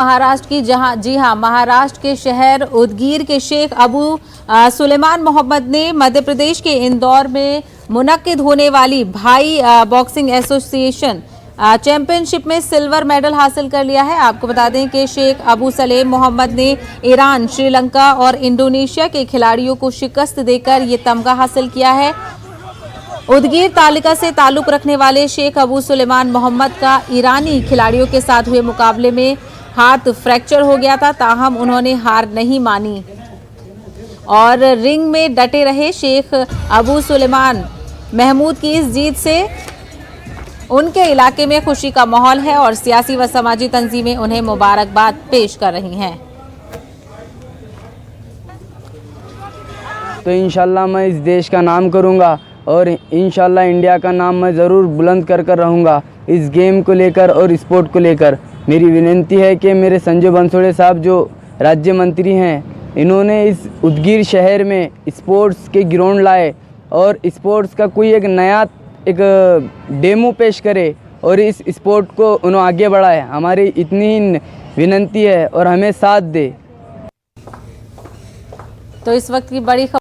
महाराष्ट्र की महाराष्ट्र के शहर उदगीर के शेख अबू सुलेमान मोहम्मद ने मध्य प्रदेश के इंदौर में मुनक्किद होने वाली भाई बॉक्सिंग एसोसिएशन चैंपियनशिप में सिल्वर मेडल हासिल कर लिया है। आपको बता दें कि शेख अबू सलेम मोहम्मद ने ईरान, श्रीलंका और इंडोनेशिया के खिलाड़ियों को शिकस्त देकर ये तमगा हासिल किया है। उदगीर तालिका से ताल्लुक रखने वाले शेख अबू सुलेमान मोहम्मद का ईरानी खिलाड़ियों के साथ हुए मुकाबले में हाथ फ्रैक्चर हो गया था, ताहम उन्होंने हार नहीं मानी और रिंग में डटे रहे। शेख अबू सुलेमान महमूद की इस जीत से उनके इलाके में खुशी का माहौल है और सियासी व समाजी तंजीमें उन्हें मुबारकबाद पेश कर रही हैं। तो इंशाल्लाह मैं इस देश का नाम करूंगा और इंशाल्लाह इंडिया का नाम मैं ज़रूर बुलंद कर रहूँगा इस गेम को लेकर और स्पोर्ट को लेकर। मेरी विनती है कि मेरे संजय बंसोड़े साहब जो राज्य मंत्री हैं, इन्होंने इस उदगीर शहर में स्पोर्ट्स के ग्राउंड लाए और स्पोर्ट्स का कोई एक नया डेमो पेश करे और इस स्पोर्ट को उन्होंने आगे बढ़ाए। हमारी इतनी ही विनती है और हमें साथ दे। तो इस वक्त की बड़ी